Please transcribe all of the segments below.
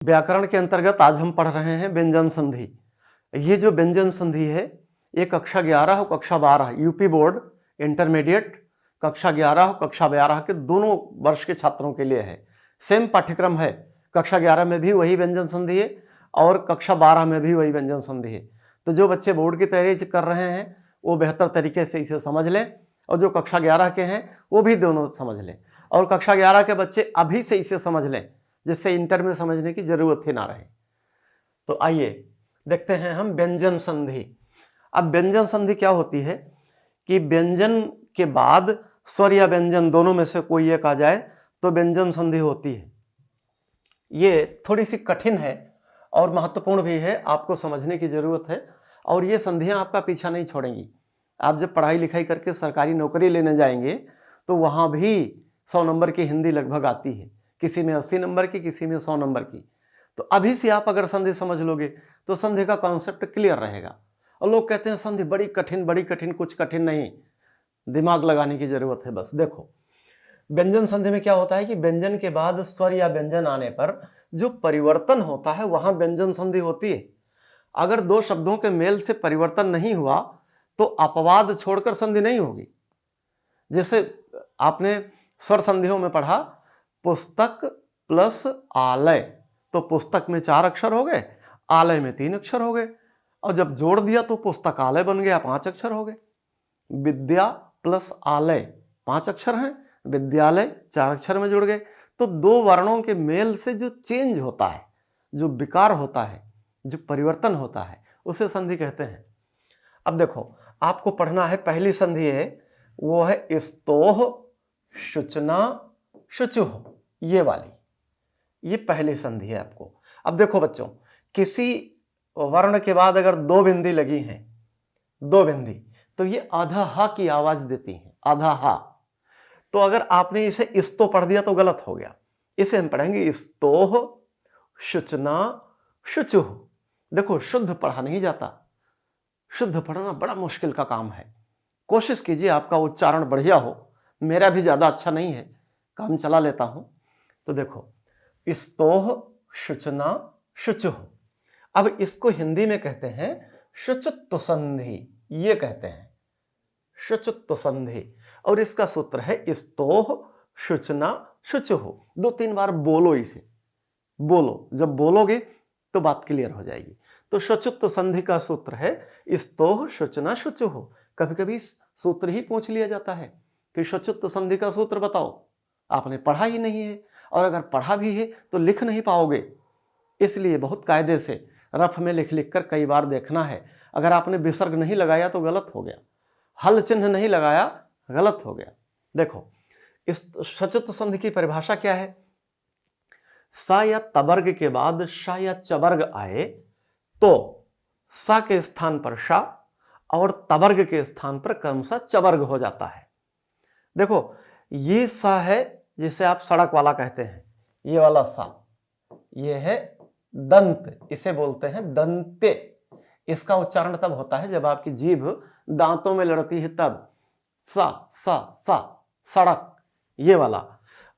व्याकरण के अंतर्गत आज हम पढ़ रहे हैं व्यंजन संधि। ये जो व्यंजन संधि है ये कक्षा 11 और कक्षा 12 यूपी बोर्ड इंटरमीडिएट कक्षा 11 और कक्षा 12 के दोनों वर्ष के छात्रों के लिए है। सेम पाठ्यक्रम है, कक्षा 11 में भी वही व्यंजन संधि है और कक्षा 12 में भी वही व्यंजन संधि है। तो जो बच्चे बोर्ड की तैयारी कर रहे हैं वो बेहतर तरीके से इसे समझ लें और जो कक्षा 11 के हैं वो भी दोनों समझ लें और कक्षा 11 के बच्चे अभी से इसे समझ लें जिससे इंटर में समझने की जरूरत ही ना रहे। तो आइए देखते हैं हम व्यंजन संधि। अब व्यंजन संधि क्या होती है कि व्यंजन के बाद स्वर या व्यंजन दोनों में से कोई एक आ जाए तो व्यंजन संधि होती है। ये थोड़ी सी कठिन है और महत्वपूर्ण भी है, आपको समझने की जरूरत है और ये संधियां आपका पीछा नहीं छोड़ेंगी। आप जब पढ़ाई लिखाई करके सरकारी नौकरी लेने जाएंगे तो वहां भी 100 नंबर की हिंदी लगभग आती है, किसी में 80 नंबर की, किसी में 100 नंबर की। तो अभी से आप अगर संधि समझ लोगे तो संधि का कॉन्सेप्ट क्लियर रहेगा। और लोग कहते हैं संधि बड़ी कठिन, कुछ कठिन नहीं, दिमाग लगाने की जरूरत है बस। देखो व्यंजन संधि में क्या होता है कि व्यंजन के बाद स्वर या व्यंजन आने पर जो परिवर्तन होता है वहां व्यंजन संधि होती है। अगर दो शब्दों के मेल से परिवर्तन नहीं हुआ तो अपवाद छोड़कर संधि नहीं होगी। जैसे आपने स्वर संधियों में पढ़ा पुस्तक प्लस आलय, तो पुस्तक में 4 अक्षर हो गए, आलय में 3 अक्षर हो गए और जब जोड़ दिया तो पुस्तकालय बन गया, 5 अक्षर हो गए। विद्या प्लस आलय 5 अक्षर हैं, विद्यालय 4 अक्षर में जुड़ गए। तो दो वर्णों के मेल से जो चेंज होता है, जो विकार होता है, जो परिवर्तन होता है, उसे संधि कहते हैं। अब देखो आपको पढ़ना है, पहली संधि है वो है स्तोह शुचना शुचुः, ये वाली, ये पहली संधि है आपको। अब देखो बच्चों, किसी वर्ण के बाद अगर 2 बिंदी लगी हैं, 2 बिंदी, तो ये आधा हा की आवाज देती हैं, आधा हा। तो अगर आपने इसे स्तो पढ़ दिया तो गलत हो गया। इसे हम पढ़ेंगे स्तोह शुचना शुचुः। देखो शुद्ध पढ़ा नहीं जाता, शुद्ध पढ़ना बड़ा मुश्किल का काम है। कोशिश कीजिए आपका उच्चारण बढ़िया हो, मेरा भी ज्यादा अच्छा नहीं है, काम चला लेता हूं। तो देखो स्तोह शुचना शुचुः। अब इसको हिंदी में कहते हैं शुचित्व संधि, ये कहते हैं शुचित्व संधि। और इसका सूत्र है स्तोह शुचना शुचुः। 2-3 बार बोलो, इसे बोलो, जब बोलोगे तो बात क्लियर हो जाएगी। तो शुचित्व संधि का सूत्र है स्तोह शुचना शुचुः। कभी कभी सूत्र ही पूछ लिया जाता है कि शुचित्व संधि का सूत्र बताओ, आपने पढ़ा ही नहीं है और अगर पढ़ा भी है तो लिख नहीं पाओगे, इसलिए बहुत कायदे से रफ में लिख लिख कर कई बार देखना है। अगर आपने विसर्ग नहीं लगाया तो गलत हो गया, हल चिन्ह नहीं लगाया गलत हो गया। देखो इस शुचित्व संधि की परिभाषा क्या है? सा या तवर्ग के बाद शा या चवर्ग आए तो सा के स्थान पर शा और तवर्ग के स्थान पर क्रमशः चवर्ग हो जाता है। देखो ये सा है जिसे आप सड़क वाला कहते हैं, ये वाला सा, ये है दंत, इसे बोलते हैं दंते। इसका उच्चारण तब होता है जब आपकी जीभ दांतों में लड़ती है, तब सा सा सा सड़क, ये वाला।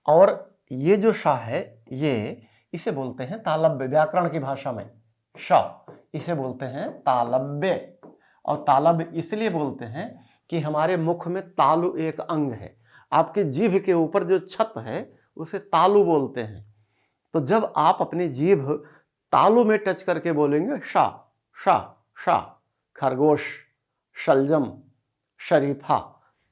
और ये जो शा है ये, इसे बोलते हैं तालव्य। व्याकरण की भाषा में शा इसे बोलते हैं तालव्य। और तालव्य इसलिए बोलते हैं कि हमारे मुख में तालु एक अंग है, आपके जीभ के ऊपर जो छत है उसे तालु बोलते हैं। तो जब आप अपनी जीभ तालु में टच करके बोलेंगे शा शा शा, खरगोश, शलजम, शरीफा,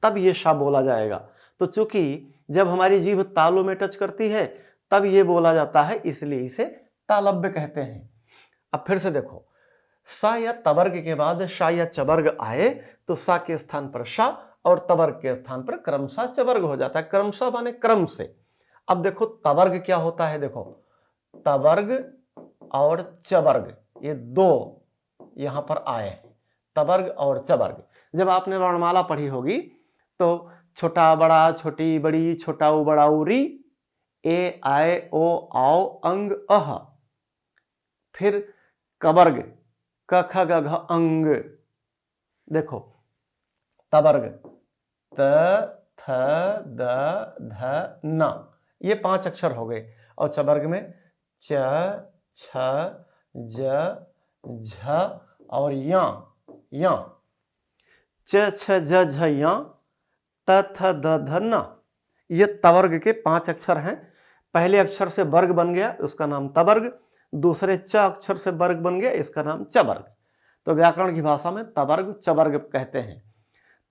तब ये शा बोला जाएगा। तो चूंकि जब हमारी जीभ तालु में टच करती है तब ये बोला जाता है, इसलिए इसे तालव्य कहते हैं। अब फिर से देखो, सा या तवर्ग के बाद शा या चवर्ग आए तो सा के स्थान पर शा और तवर्ग के स्थान पर क्रमशः चवर्ग हो जाता है। क्रमशः माने क्रम से। अब देखो तवर्ग क्या होता है, देखो तवर्ग और चवर्ग ये 2 यहां पर आए हैं, तवर्ग और चवर्ग। जब आपने वर्णमाला पढ़ी होगी तो छोटा बड़ा छोटी बड़ी छोटा उ बड़ा उ री, ए आए ओ आओ अंग अह, फिर कवर्ग क ख ग घ अंग। देखो तवर्ग त थ द ध न, ये 5 अक्षर हो गए और चवर्ग में च छ ज झ और या च छ ज झ या त थ द ध न। ये तवर्ग के 5 अक्षर हैं। पहले अक्षर से वर्ग बन गया, उसका नाम तवर्ग। दूसरे च अक्षर से वर्ग बन गया, इसका नाम चवर्ग। तो व्याकरण की भाषा में तवर्ग चवर्ग कहते हैं।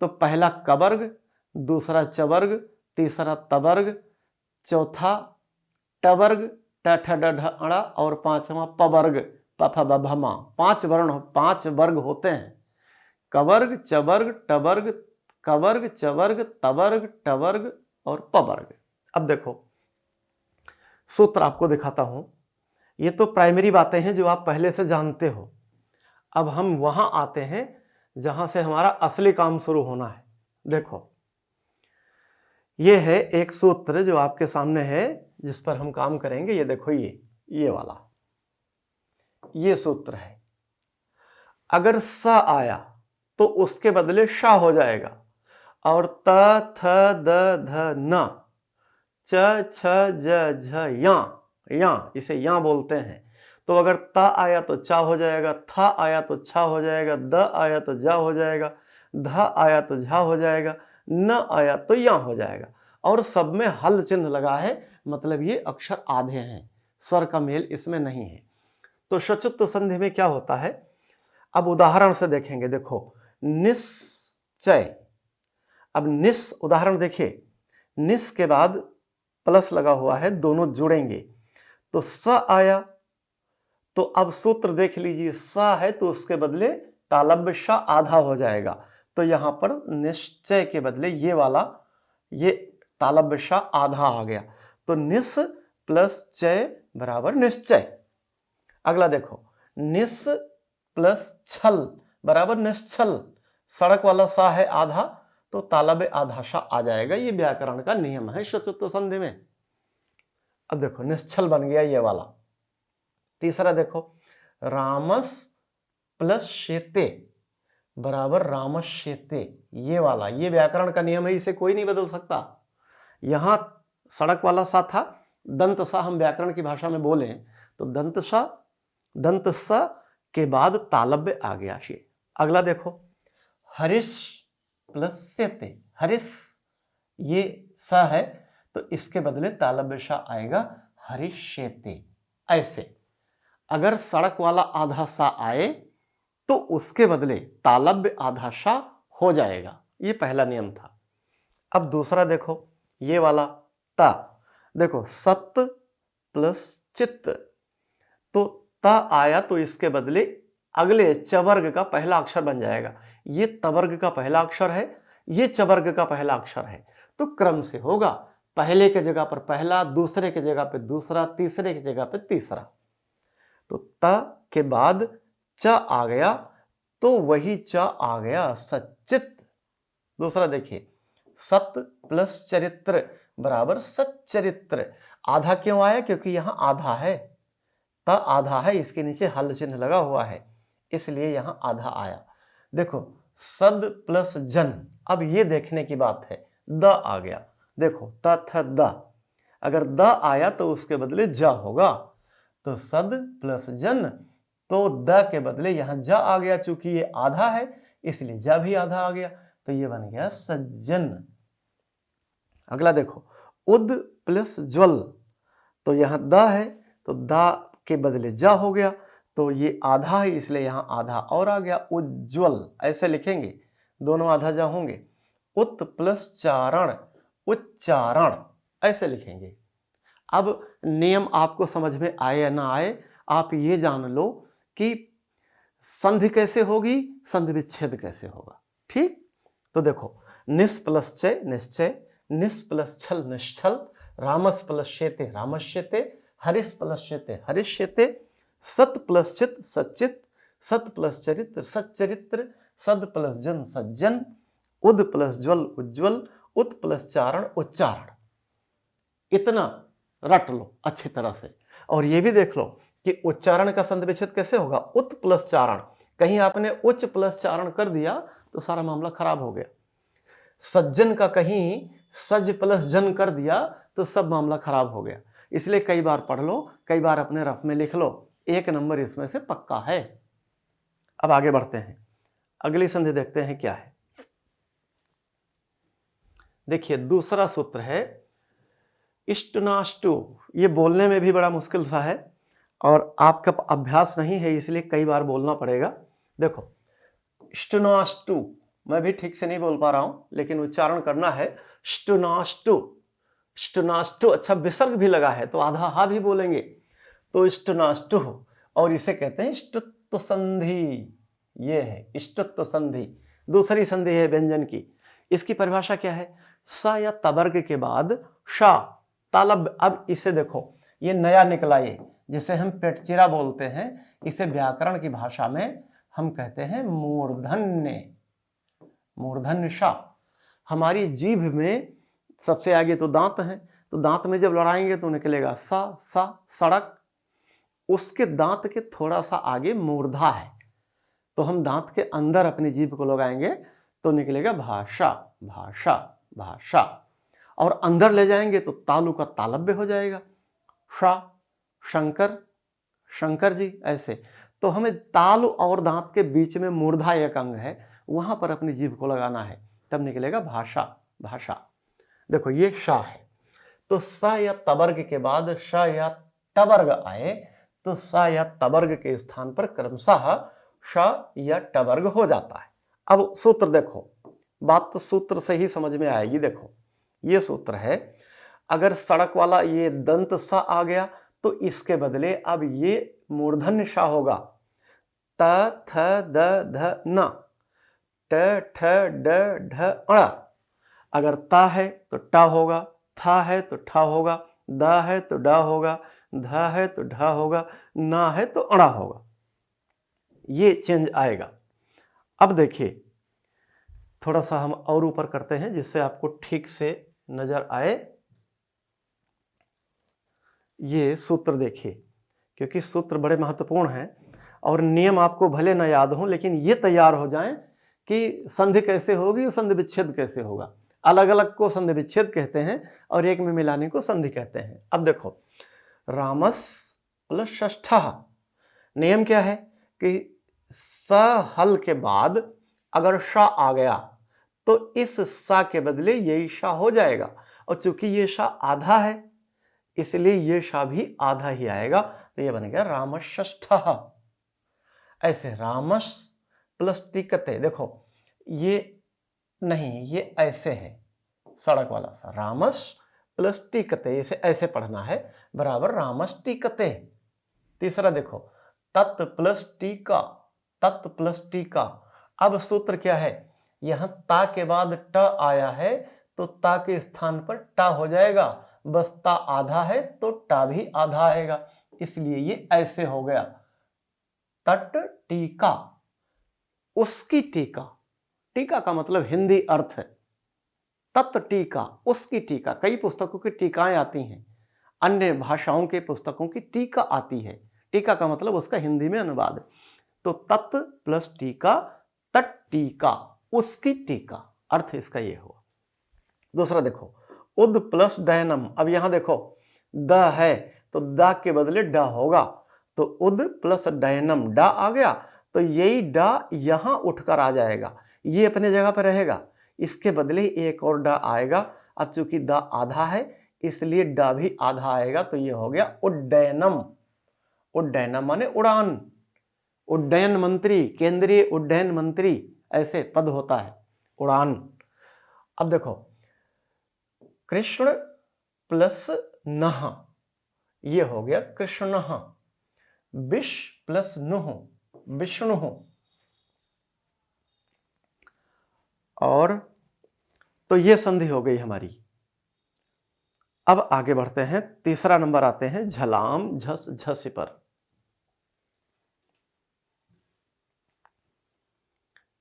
तो पहला कवर्ग, दूसरा चवर्ग, तीसरा तवर्ग, चौथा टवर्ग ट ठ ड ढ अड़ा और पांचवा पवर्ग प फ ब भ म। 5 वर्ण 5 वर्ग होते हैं। कवर्ग, चवर्ग, टवर्ग, कवर्ग, चवर्ग, तवर्ग, टवर्ग और पवर्ग। अब देखो सूत्र आपको दिखाता हूं। ये तो प्राइमरी बातें हैं जो आप पहले से जानते हो। अब हम वहां आते हैं जहां से हमारा असली काम शुरू होना है। देखो ये है एक सूत्र जो आपके सामने है, जिस पर हम काम करेंगे। ये देखो ये वाला ये सूत्र है। अगर स आया तो उसके बदले श हो जाएगा। और त थ द ध न च छ ज झ या इसे या बोलते हैं। तो अगर त आया तो चा हो जाएगा, थ आया तो छा हो जाएगा, द आया तो जा हो जाएगा, ध आया तो झा हो जाएगा, न आया तो या हो जाएगा। और सब में हल चिन्ह लगा है, मतलब ये अक्षर आधे हैं, स्वर का मेल इसमें नहीं है। तो शचुत्व संधि में क्या होता है, अब उदाहरण से देखेंगे। देखो निश्चय। अब निस उदाहरण देखिए, निस के बाद प्लस लगा हुआ है, दोनों जुड़ेंगे तो स आया। तो अब सूत्र देख लीजिए, स है तो उसके बदले तालव्य श आधा हो जाएगा। तो यहां पर निश्चय के बदले ये वाला ये तालव्य श आधा आ गया। तो निस प्लस चय बराबर निश्चय। अगला देखो निस प्लस छल बराबर निश्चल। सड़क वाला सा है आधा, तो तालव्य आधा सा आ जाएगा। ये व्याकरण का नियम है शचुत्व संधि में। अब देखो निश्चल बन गया ये वाला। तीसरा देखो रामस प्लस शेते बराबर रामश्येते, ये वाला ये व्याकरण का नियम है, इसे कोई नहीं बदल सकता। यहां सड़क वाला सा था, दंत सा हम व्याकरण की भाषा में बोले तो दंत सा के बाद तालव्य आ गया। अगला देखो हरिश प्लस सेते। हरिश ये सा है तो इसके बदले तालव्य सा आएगा हरिष्येते। ऐसे अगर सड़क वाला आधा सा आए तो उसके बदले तालव्य आधा सा हो जाएगा। ये पहला नियम था। अब दूसरा देखो ये वाला ता। देखो सत्य प्लस चित्त, तो ता आया तो इसके बदले अगले चवर्ग का पहला अक्षर बन जाएगा। ये तवर्ग का पहला अक्षर है, ये चवर्ग का पहला अक्षर है। तो क्रम से होगा, पहले के जगह पर पहला, दूसरे के जगह पे दूसरा, तीसरे की जगह पे तीसरा। तो त के बाद च आ गया तो वही च आ गया सच्चित। दूसरा देखिए सत्य प्लस चरित्र बराबर सच्चरित्र। आधा क्यों आया, क्योंकि यहां आधा है, त आधा है, इसके नीचे हल चिन्ह लगा हुआ है, इसलिए यहां आधा आया। देखो सद प्लस जन, अब ये देखने की बात है, द आ गया। देखो त थ द, अगर द आया तो उसके बदले ज होगा। तो सद प्लस जन, तो द के बदले यहां ज आ गया, चूंकि ये आधा है इसलिए ज भी आधा आ गया, तो ये बन गया सज्जन। अगला देखो उद प्लस ज्वल, तो यहां द है तो द के बदले ज हो गया, तो ये आधा है इसलिए यहां आधा और आ गया, उज्ज्वल। ऐसे लिखेंगे, दोनों आधा जा होंगे। उत प्लस चारण, उच्चारण, ऐसे लिखेंगे। अब नियम आपको समझ में आए या ना आए, आप ये जान लो कि संधि कैसे होगी, संधि विच्छेद कैसे होगा। ठीक, तो देखो निस प्लस चय निश्चय, निस प्लस छल निश्चल, रामस प्लस शेते रामश्यते, हरिस प्लस शेते हरिष्यते, सत प्लस चित सच्चित, सत प्लस चरित्र सच्चरित्र, सद प्लस जन सज्जन, उद प्लस ज्वल उज्ज्वल, उत प्लस चारण उच्चारण। इतना रट लो अच्छी तरह से। और ये भी देख लो कि उच्चारण का संधि विच्छेद कैसे होगा, उत प्लस चारण। कहीं आपने उच्च प्लस चारण कर दिया तो सारा मामला खराब हो गया। सज्जन का कहीं सज प्लस जन कर दिया तो सब मामला खराब हो गया। इसलिए कई बार पढ़ लो, कई बार अपने रफ में लिख लो, 1 नंबर इसमें से पक्का है। अब आगे बढ़ते हैं, अगली संधि देखते हैं क्या है। देखिए दूसरा सूत्र है इष्टनाष्टु। ये बोलने में भी बड़ा मुश्किल सा है और आपका अभ्यास नहीं है इसलिए कई बार बोलना पड़ेगा। देखो इष्टनाष्टु, मैं भी ठीक से नहीं बोल पा रहा हूं लेकिन उच्चारण करना है। इष्टनाष्टु, इष्टनाष्टु। अच्छा विसर्ग भी लगा है तो आधा हा भी बोलेंगे तो इष्टनाष्टु, और इसे कहते हैं इष्टत्व संधि। ये है इष्टत्व संधि। दूसरी संधि है व्यंजन की। इसकी परिभाषा क्या है? स या तवर्ग के बाद शा तालब। अब इसे देखो, ये नया निकला, ये जिसे हम पेटचिरा बोलते हैं, इसे व्याकरण की भाषा में हम कहते हैं मूर्धन्य। मूर्धन्य शा। हमारी जीभ में सबसे आगे तो दांत है, तो दांत में जब लड़ाएंगे तो निकलेगा सा सा सड़क। उसके दांत के थोड़ा सा आगे मूर्धा है, तो हम दांत के अंदर अपनी जीभ को लगाएंगे तो निकलेगा भाषा भाषा भाषा। और अंदर ले जाएंगे तो तालु का तालव्य हो जाएगा, शा शंकर शंकर जी। ऐसे तो हमें तालु और दांत के बीच में मूर्धा एक अंग है, वहां पर अपनी जीभ को लगाना है, तब निकलेगा भाषा भाषा। देखो ये शा है, तो स या तवर्ग के बाद श या टवर्ग आए तो स या तवर्ग के स्थान पर क्रमशः श या टवर्ग हो जाता है। अब सूत्र देखो, बात तो सूत्र से ही समझ में आएगी। देखो ये सूत्र है, अगर सड़क वाला ये दंत सा आ गया तो इसके बदले अब ये मूर्धन्य शा होगा। त थ द ध न, ट ठ ड ढ अ। अगर ता है तो टा होगा, था है तो ठा होगा, दा है तो डा होगा, धा है तो ढा होगा, ना है तो अड़ा होगा। ये चेंज आएगा। अब देखिए थोड़ा सा हम और ऊपर करते हैं जिससे आपको ठीक से नजर आए। ये सूत्र देखिए, क्योंकि सूत्र बड़े महत्वपूर्ण हैं और नियम आपको भले न याद हो लेकिन ये तैयार हो जाएं कि संधि कैसे होगी और संधि विच्छेद कैसे होगा। अलग अलग को संधि विच्छेद कहते हैं और एक में मिलाने को संधि कहते हैं। अब देखो रामस प्लस षष्ठः, नियम क्या है कि स हल के बाद अगर शा आ गया तो इस सा के बदले यही शा हो जाएगा, और चूंकि ये शा आधा है इसलिए ये शा भी आधा ही आएगा, तो ये बन गया रामषष्ठः। ऐसे रामस प्लस टिकते, देखो ये नहीं, ये ऐसे है सड़क वाला सा, रामस प्लस टिकते, इसे ऐसे पढ़ना है, बराबर रामस टिकते। तीसरा देखो तत् प्लस टीका, तत् प्लस टीका। अब सूत्र क्या है, यहां ता के बाद ट आया है तो ता के स्थान पर टा हो जाएगा, बस ता आधा है तो टा भी आधा आएगा, इसलिए ये ऐसे हो गया तट टीका। उसकी टीका, टीका का मतलब हिंदी अर्थ है, तत् टीका उसकी टीका। कई पुस्तकों की टीकाएं आती हैं, अन्य भाषाओं के पुस्तकों की टीका आती है, टीका का मतलब उसका हिंदी में अनुवाद। तो तत् प्लस टीका, तट टीका, उसकी टीका, अर्थ इसका ये हुआ। दूसरा देखो उद प्लस डैनम। अब यहां देखो द है तो द के बदले ड होगा, तो उद प्लस डैनम, डा आ गया तो यही डा यहां उठकर आ जाएगा, ये अपने जगह पर रहेगा, इसके बदले एक और डा आएगा। अब चूंकि द आधा है इसलिए डा भी आधा आएगा, तो ये हो गया उड्डयनम। उड्डयनम माने उड़ान, उड्डयन मंत्री, केंद्रीय उड्डयन मंत्री, ऐसे पद होता है उड़ान। अब देखो कृष्ण प्लस नह, ये हो गया कृष्णः। विष प्लस नुह, विष्णु। और तो ये संधि हो गई हमारी। अब आगे बढ़ते हैं, तीसरा नंबर आते हैं झलाम झस झसी पर।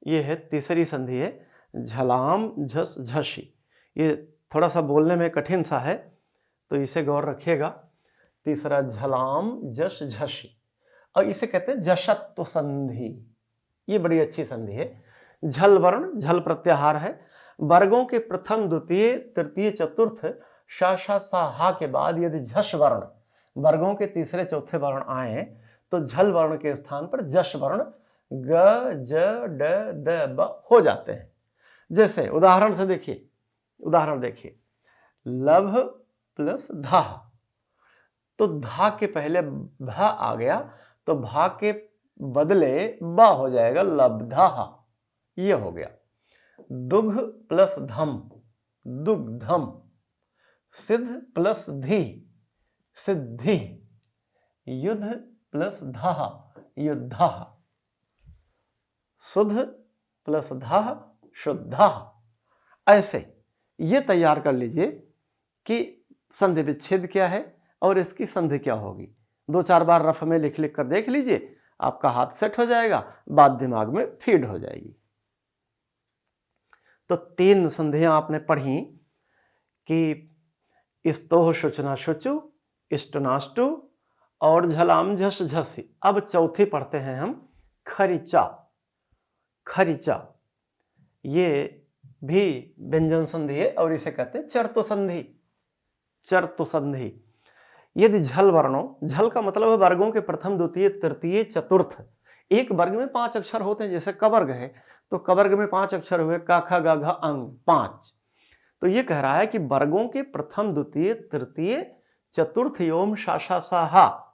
ये है तीसरी संधि है झलाम झस झसी। ये थोड़ा सा बोलने में कठिन सा है तो इसे गौर रखिएगा। तीसरा झलाम झस झसी, और इसे कहते हैं जशत्व संधि। ये बड़ी अच्छी संधि है। झल वर्ण, झल प्रत्याहार है, वर्गों के प्रथम द्वितीय तृतीय चतुर्थ शा शा सा हा के बाद यदि झस वर्ण वर्गों के तीसरे चौथे वर्ण आए तो झल वर्ण के स्थान पर जश वर्ण ग ज ड द ब हो जाते हैं। जैसे उदाहरण देखिए लभ प्लस धा, तो धा के पहले भ आ गया तो भा के बदले ब हो जाएगा लब्धा, ये हो गया। दुघ प्लस धम दुग्धम, सिद्ध प्लस धी सिद्धि, युद्ध प्लस धा युद्धा, सुध प्लस धा शुद्धा। ऐसे ये तैयार कर लीजिए कि संधि विच्छेद क्या है और इसकी संधि क्या होगी। 2-4 बार रफ में लिख कर देख लीजिए, आपका हाथ सेट हो जाएगा, बात दिमाग में फीड हो जाएगी। तो 3 संधियां आपने पढ़ी कि स्तोह शुचना शुचु, इष्टनाष्टु और झलाम झस झसी। अब चौथी पढ़ते हैं हम खरीचा। ये भी व्यंजन संधि है और इसे कहते हैं चर्तु संधि। यदि झल वर्णों, झल का मतलब है वर्गों के प्रथम द्वितीय तृतीय चतुर्थ। एक वर्ग में 5 अक्षर होते हैं, जैसे कवर्ग है तो कवर्ग में 5 अक्षर हुए क ख ग घ अंग 5। तो ये कह रहा है कि वर्गों के प्रथम द्वितीय तृतीय चतुर्थ एवं शाशा साहा,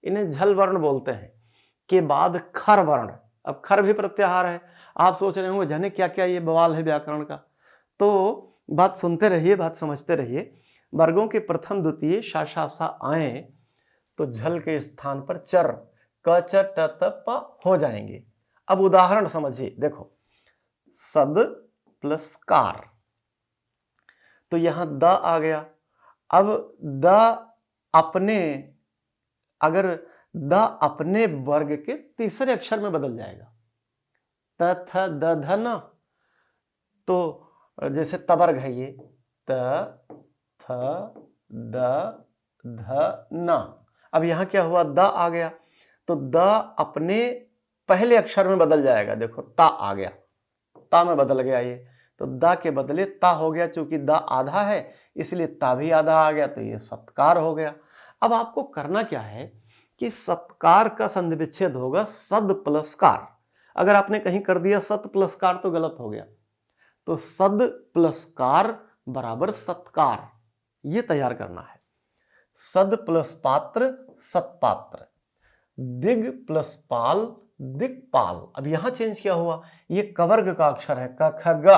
इन्हें झल वर्ण बोलते हैं। के बाद खर वर्ण, अब खर भी प्रत्याहार है। आप सोच रहे होंगे जाने क्या क्या ये बवाल है व्याकरण का, तो बात सुनते रहिए, बात समझते रहिए। वर्गों के प्रथम द्वितीय शाशा सा आए तो झल के स्थान पर चर क च ट त प हो जाएंगे। अब उदाहरण समझिए, देखो सद प्लस कार, तो यहां द आ गया। अब द अपने, अगर द अपने वर्ग के तीसरे अक्षर में बदल जाएगा, त थ द ध न, तो जैसे तवर्ग है ये त थ द ध न। अब यहां क्या हुआ, द आ गया तो द अपने पहले अक्षर में बदल जाएगा। देखो ता आ गया, ता में बदल गया ये, तो द के बदले ता हो गया। चूंकि द आधा है इसलिए ता भी आधा आ गया, तो ये सत्कार हो गया। अब आपको करना क्या है कि सत्कार का संधि विच्छेद होगा सद प्लस कार। अगर आपने कहीं कर दिया सत प्लस कार तो गलत हो गया, तो सद प्लस कार बराबर सत्कार, ये तैयार करना है। सद प्लस पात्र सत्पात्र, दिग प्लस पाल दिक्पाल। अब यहां चेंज क्या हुआ, ये कवर्ग का अक्षर है क ख ग,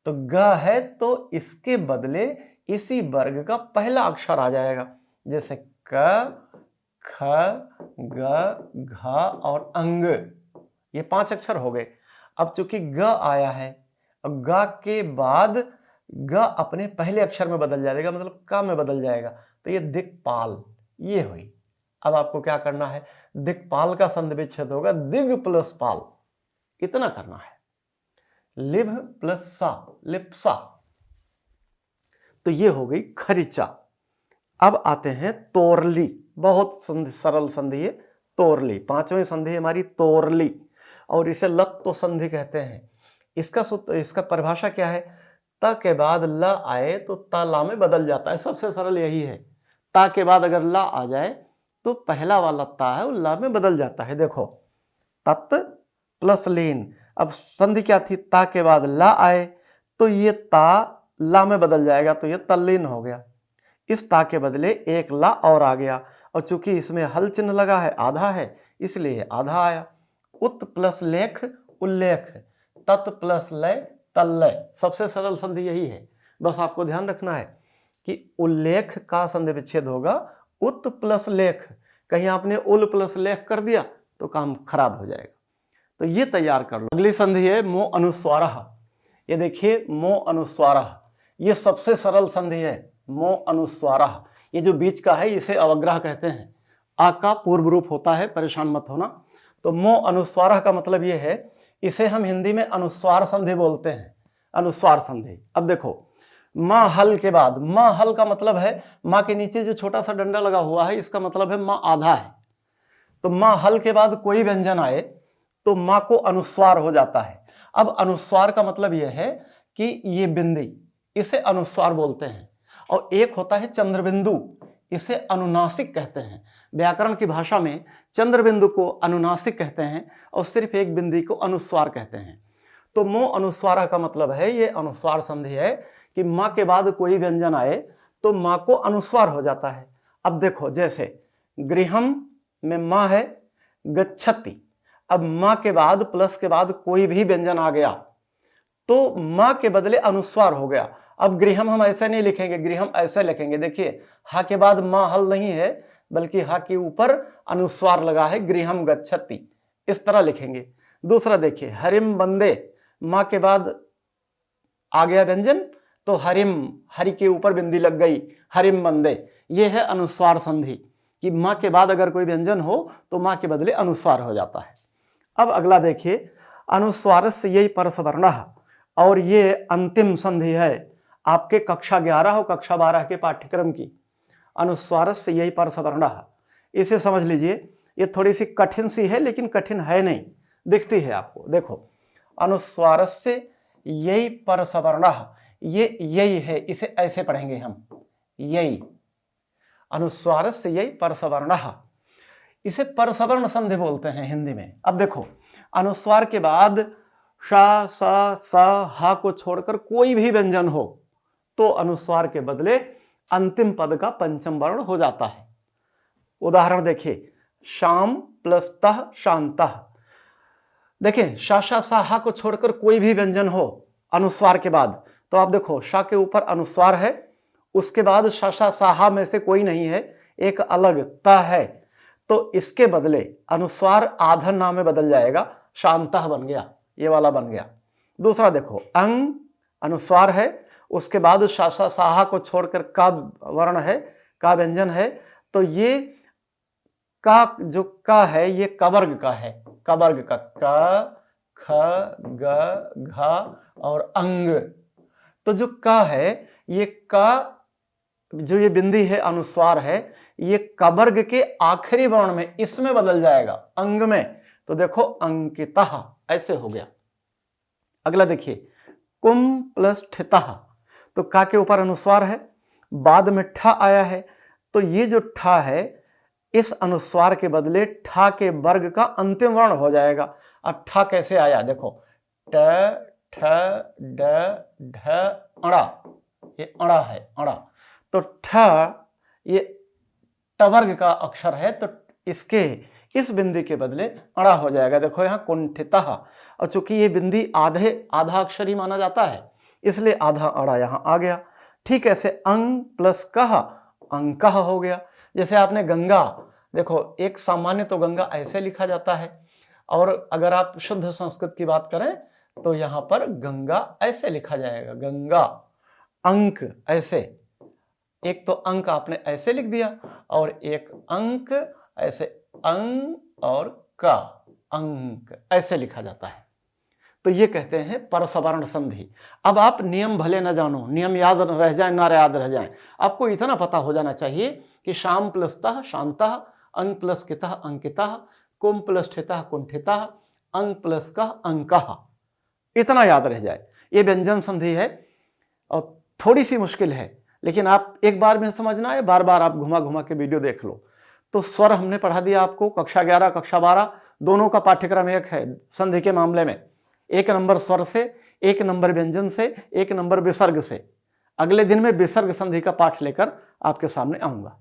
तो ग है तो इसके बदले इसी वर्ग का पहला अक्षर आ जाएगा। जैसे क ख ग घ और अंग, ये 5 अक्षर हो गए। अब चूंकि ग आया है, अब ग के बाद ग अपने पहले अक्षर में बदल जाएगा, मतलब क में बदल जाएगा, तो ये दिक्पाल, ये हुई। अब आपको क्या करना है, दिक्पाल का संधि विच्छेद होगा दिग प्लस पाल, इतना करना है। लिभ प्लस सा लिप्सा, तो ये हो गई खरीचा। अब आते हैं तोरली, बहुत सरल संधि है तोरली। 5वीं संधि हमारी तोरली, और इसे लत्तो संधि कहते हैं। इसका परिभाषा क्या है, त के बाद ल आए तो ता ला में बदल जाता है। सबसे सरल यही है, ता के बाद अगर ला आ जाए तो पहला वाला ता है वो ला में बदल जाता है। देखो तत् प्लस लीन, अब संधि क्या थी, ता के बाद ला आए तो ये ता ला में बदल जाएगा, तो ये तल्लीन हो गया। इस ता के बदले एक ला और आ गया, और चूंकि इसमें हल चिन्ह लगा है, आधा है, इसलिए आधा आया। उत प्लस लेख उल्लेख, तत् प्लस लय तल्लय। सबसे सरल संधि यही है, बस आपको ध्यान रखना है कि उल्लेख का संधि विच्छेद होगा उत प्लस लेख। कहीं आपने उल प्लस लेख कर दिया तो काम खराब हो जाएगा, तो ये तैयार कर लो। अगली संधि है मो अनुस्वारः। ये देखिए मो अनुस्वारः, ये सबसे सरल संधि है मो अनुस्वारः। ये जो बीच का है इसे अवग्रह कहते हैं, आ का पूर्व रूप होता है, परेशान मत होना। तो मो अनुस्वारः का मतलब ये है, इसे हम हिंदी में अनुस्वार संधि बोलते हैं, अनुस्वार संधि। अब देखो माँ हल के बाद, माँ हल का मतलब है माँ के नीचे जो छोटा सा डंडा लगा हुआ है, इसका मतलब है माँ आधा है। तो माँ हल के बाद कोई व्यंजन आए तो माँ को अनुस्वार हो जाता है। अब अनुस्वार का मतलब यह है कि ये बिंदी, इसे अनुस्वार बोलते हैं। और एक होता है चंद्रबिंदु, इसे अनुनासिक कहते हैं। व्याकरण की भाषा में चंद्र बिंदु को अनुनासिक कहते हैं और सिर्फ एक बिंदु को अनुस्वार कहते हैं। तो मो अनुस्वार का मतलब है, ये अनुस्वार संधि है कि माँ के बाद कोई व्यंजन आए तो माँ को अनुस्वार हो जाता है। अब देखो, जैसे गृहम में माँ है, गच्छति, अब माँ के बाद प्लस के बाद कोई भी व्यंजन आ गया तो माँ के बदले अनुस्वार हो गया। अब गृहम हम ऐसे नहीं लिखेंगे, गृहम ऐसे लिखेंगे। देखिए, हा के बाद माँ हल नहीं है, बल्कि हा के ऊपर अनुस्वार लगा है, गृहम गच्छति, इस तरह लिखेंगे। दूसरा देखिए, हरिम बंदे, माँ के बाद आ गया व्यंजन तो हरिम, हरि के ऊपर बिंदी लग गई, हरिम बंदे। ये है अनुस्वार संधि कि माँ के बाद अगर कोई व्यंजन हो तो माँ के बदले अनुस्वार हो जाता है। अब अगला देखिए, अनुस्वारस्य यही परसवर्णः, और ये अंतिम संधि है आपके कक्षा 11 और कक्षा 12 के पाठ्यक्रम की। अनुस्वारस्य यही परसवर्णः, इसे समझ लीजिए। ये थोड़ी सी कठिन सी है, लेकिन कठिन है नहीं, दिखती है आपको। देखो, अनुस्वारस्य यही परसवर्णः, ये यही है, इसे ऐसे पढ़ेंगे हम, यही। अनुस्वारस्य यही परसवर्णः, इसे परसवर्ण संधि बोलते हैं हिंदी में। अब देखो, अनुस्वार के बाद शा, सा, सा, हा को छोड़कर कोई भी व्यंजन हो तो अनुस्वार के बदले अंतिम पद का पंचम वर्ण हो जाता है। उदाहरण देखिए, शाम प्लस तह शांतः। देखिए, शा, शा, सा, हा को छोड़कर कोई भी व्यंजन हो अनुस्वार के बाद तो आप देखो, शा के ऊपर अनुस्वार है, उसके बाद शा, शा, सा, हा में से कोई नहीं है, एक अलग ता है, तो इसके बदले अनुस्वार आधन नाम में बदल जाएगा, शांतः बन गया, ये वाला बन गया। दूसरा देखो, अंग अनुस्वार है, उसके बाद शा, शा, सा, हा को छोड़कर का वर्ण है, का व्यंजन है, तो ये का जो का है ये कवर्ग का है, कवर्ग का, क, ख, ग, घ और अंग। तो जो का है, ये का जो ये बिंदी है अनुस्वार है, ये कवर्ग के आखिरी वर्ण में, इसमें बदल जाएगा, अंग में। तो देखो, अंकितः ऐसे हो गया। अगला देखिए, कुम प्लस ठितः, तो का के ऊपर अनुस्वार है, बाद में ठा आया है, तो ये जो ठा है इस अनुस्वार के बदले ठा के वर्ग का अंतिम वर्ण हो जाएगा। अब ठा कैसे आया, देखो, ट, ठ, ड, ढ, अड़ा, ये अड़ा है, अड़ा, तो ठ ये टवर्ग का अक्षर है, तो इसके इस बिंदी के बदले अड़ा हो जाएगा। देखो यहाँ कुंठितः, और चूंकि ये बिंदी आधा अक्षर ही माना जाता है, इसलिए आधा अड़ा यहाँ आ गया। ठीक ऐसे अंग प्लस कह अंकः हो गया। जैसे आपने गंगा, देखो, एक सामान्य तो गंगा ऐसे लिखा जाता है, और अगर आप शुद्ध संस्कृत की बात करें तो यहाँ पर गंगा ऐसे लिखा जाएगा, गंगा। अंक ऐसे, एक तो अंक आपने ऐसे लिख दिया और एक अंक ऐसे, अंग और का, अंक ऐसे लिखा जाता है, तो ये कहते हैं परसवर्ण संधि। अब आप नियम भले न जानो, नियम याद रह जाए ना याद रह जाए, आपको इतना पता हो जाना चाहिए कि शाम प्लस तः शांतः, अंग प्लस कितः अंकितः, कुम प्लस ठितः कुंठितः, अंग प्लस कः अंकः, इतना याद रह जाए। ये व्यंजन संधि है और थोड़ी सी मुश्किल है, लेकिन आप एक बार में समझना है, बार बार आप घुमा घुमा के वीडियो देख लो। तो स्वर हमने पढ़ा दिया आपको, कक्षा 11 कक्षा 12 दोनों का पाठ्यक्रम एक है संधि के मामले में। 1 नंबर स्वर से, 1 नंबर व्यंजन से, 1 नंबर विसर्ग से। अगले दिन में विसर्ग संधि का पाठ लेकर आपके सामने आऊंगा।